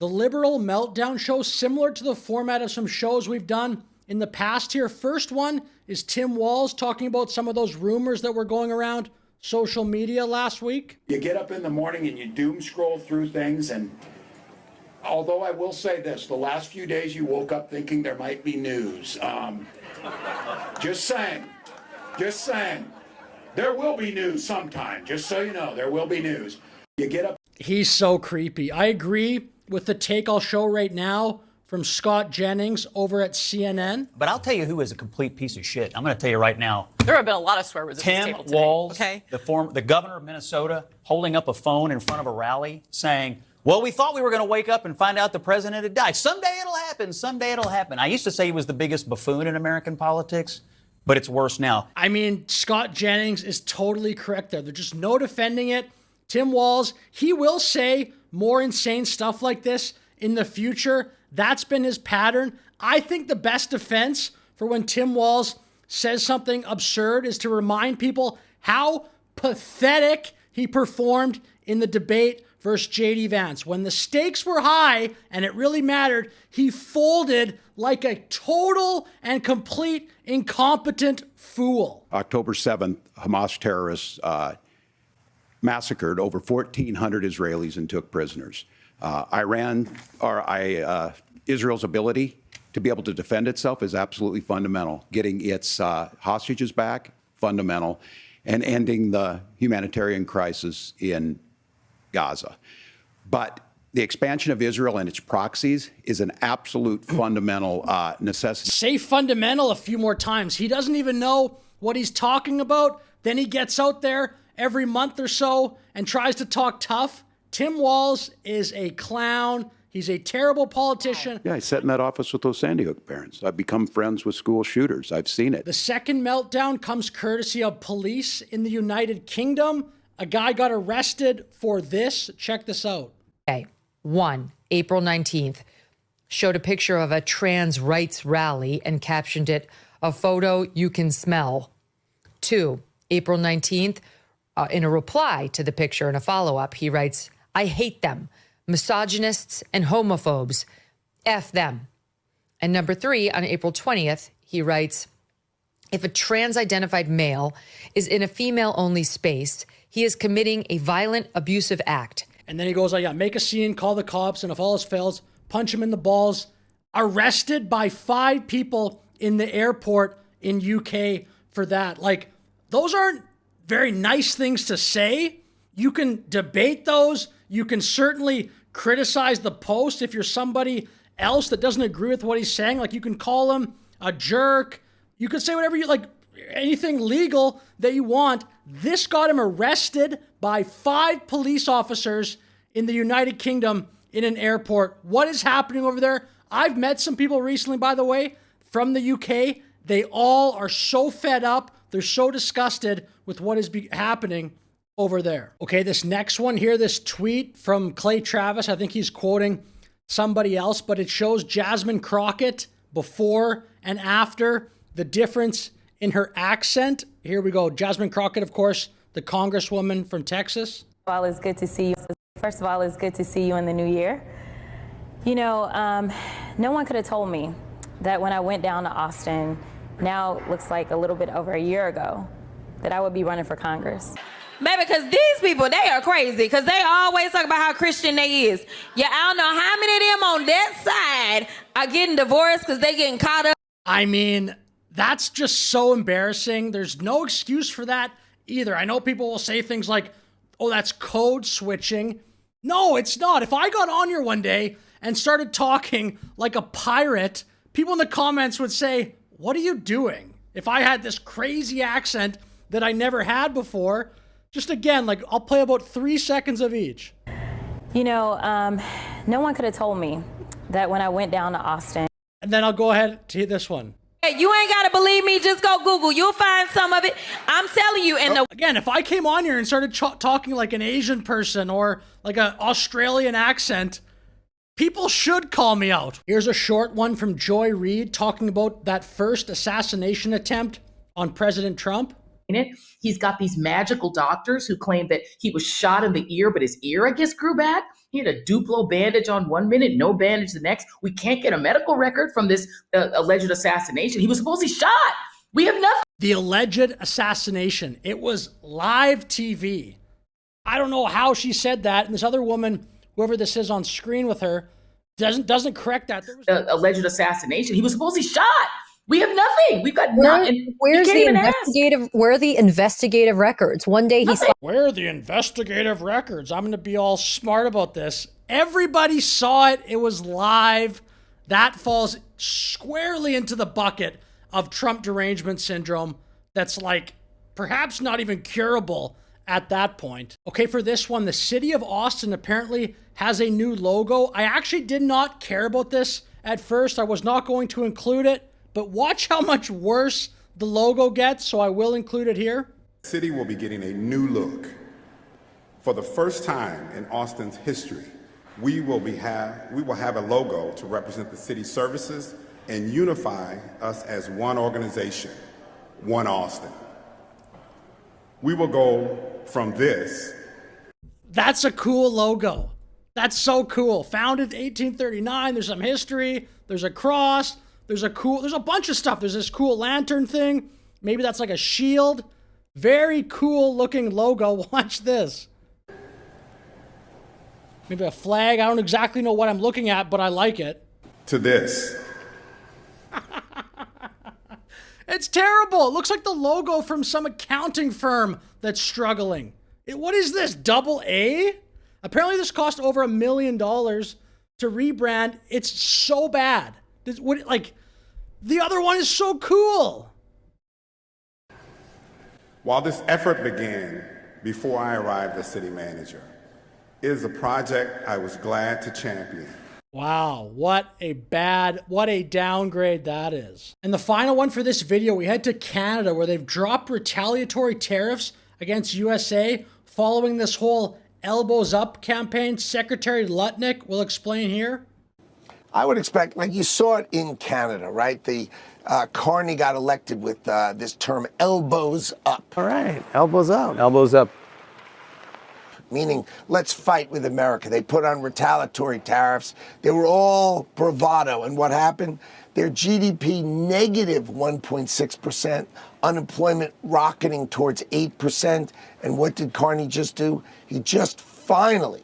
The Liberal Meltdown Show, similar to the format of some shows we've done in the past here. First one is Tim Walz talking about some of those rumors that were going around social media last week. You get up in the morning and you doom scroll through things, and although I will say this, the last few days you woke up thinking there might be news. Just saying. There will be news sometime, just so you know, there will be news. You get up. He's so creepy. I agree with the take I'll show right now from Scott Jennings over at CNN. But I'll tell you who is a complete piece of shit. I'm going to tell you right now. There have been a lot of swear words at this Tim table today. Walz, Okay. the governor of Minnesota, holding up a phone in front of a rally saying, well, we thought we were going to wake up and find out the president had died. Someday it'll happen. Someday it'll happen. I used to say he was the biggest buffoon in American politics, but it's worse now. I mean, Scott Jennings is totally correct there. There's just no defending it. Tim Walz, he will say more insane stuff like this in the future. That's been his pattern. I think the best defense for when Tim Walz says something absurd is to remind people how pathetic he performed in the debate versus J.D. Vance. When the stakes were high and it really mattered, he folded like a total and complete incompetent fool. October 7th, Hamas terrorists massacred over 1,400 Israelis and took prisoners. Israel's ability to be able to defend itself is absolutely fundamental. Getting its hostages back, fundamental, and ending the humanitarian crisis in Gaza. But the expansion of Israel and its proxies is an absolute fundamental necessity. Say fundamental a few more times. He doesn't even know what he's talking about. Then he gets out there every month or so and tries to talk tough. Tim Walz is a clown. He's a terrible politician. Yeah, I sat in that office with those Sandy Hook parents. I've become friends with school shooters. I've seen it. The second meltdown comes courtesy of police in the United Kingdom. A guy got arrested for this. Check this out. Okay. 1, April 19th, showed a picture of a trans rights rally and captioned it, "A photo you can smell." 2, April 19th, in a reply to the picture and a follow-up, he writes, "I hate them, misogynists and homophobes. F them." And number 3, on April 20th, he writes, "If a trans-identified male is in a female-only space, he is committing a violent, abusive act." And then he goes, make a scene, call the cops, and if all else fails, punch him in the balls. Arrested by 5 people in the airport in UK for that. Like, those aren't very nice things to say. You can debate those. You can certainly criticize the post if you're somebody else that doesn't agree with what he's saying. Like, you can call him a jerk. You could say whatever you like, anything legal that you want. This got him arrested by 5 police officers in the United Kingdom in an airport. What is happening over there? I've met some people recently, by the way, from the UK. They all are so fed up. They're so disgusted with what is happening over there. Okay, this next one here, this tweet from Clay Travis. I think he's quoting somebody else, but it shows Jasmine Crockett before and after, the difference in her accent. Here we go. Jasmine Crockett, of course, the congresswoman from Texas. Well, it's good to see you. First of all, it's good to see you in the new year. You know, no one could have told me that when I went down to Austin, now it looks like a little bit over a year ago, that I would be running for Congress. Baby, because these people, they are crazy, because they always talk about how Christian they is. Yeah, I don't know how many of them on that side are getting divorced because they getting caught up. I mean, that's just so embarrassing. There's no excuse for that either. I know people will say things like, oh, that's code switching. No, it's not. If I got on here one day and started talking like a pirate, people in the comments would say, what are you doing? If I had this crazy accent that I never had before, just again, like I'll play about 3 seconds of each. You know, no one could have told me that when I went down to Austin. And then I'll go ahead to this one. Hey, you ain't got to believe me. Just go Google. You'll find some of it. I'm telling you. And again, if I came on here and started talking like an Asian person or like an Australian accent, people should call me out. Here's a short one from Reid talking about that first assassination attempt on President Trump. He's got these magical doctors who claim that he was shot in the ear, but his ear, I guess, grew back. He had a Duplo bandage on 1 minute, no bandage the next. We can't get a medical record from this alleged assassination. He was supposedly shot. We have nothing. The alleged assassination. It was live TV. I don't know how she said that. And this other woman, whoever this is on screen with her, doesn't correct that. There was alleged assassination. He was supposedly shot. We have nothing. We've got nothing. Where are the investigative records? One day he saw. Where are the investigative records? I'm going to be all smart about this. Everybody saw it. It was live. That falls squarely into the bucket of Trump derangement syndrome. That's like perhaps not even curable at that point. Okay, for this one, the city of Austin apparently has a new logo. I actually did not care about this at first. I was not going to include it. But watch how much worse the logo gets, so I will include it here. The city will be getting a new look. For the first time in Austin's history, we will have a logo to represent the city's services and unify us as one organization, one Austin. We will go from this. That's a cool logo. That's so cool. Founded 1839, there's some history, there's a cross, there's a bunch of stuff. There's this cool lantern thing. Maybe that's like a shield. Very cool looking logo. Watch this. Maybe a flag. I don't exactly know what I'm looking at, but I like it. To this. It's terrible. It looks like the logo from some accounting firm that's struggling. What is this? Double A? Apparently this cost over $1 million to rebrand. It's so bad. The other one is so cool. While this effort began before I arrived as city manager, it is a project I was glad to champion. Wow, what a downgrade that is. And the final one for this video, we head to Canada where they've dropped retaliatory tariffs against USA following this whole elbows up campaign. Secretary Lutnick will explain here. I would expect, like you saw it in Canada, right? The Carney got elected with this term, elbows up. All right, elbows up. Elbows up. Meaning, let's fight with America. They put on retaliatory tariffs. They were all bravado. And what happened? Their GDP negative 1.6%, unemployment rocketing towards 8%. And what did Carney just do? He just finally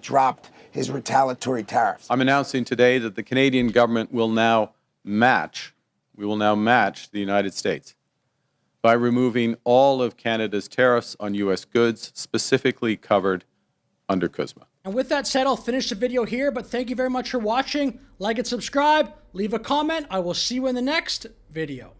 dropped his retaliatory tariffs. I'm announcing today that the Canadian government will now match the United States by removing all of Canada's tariffs on U.S. goods specifically covered under CUSMA. And with that said, I'll finish the video here, but thank you very much for watching. Like and subscribe, leave a comment. I will see you in the next video.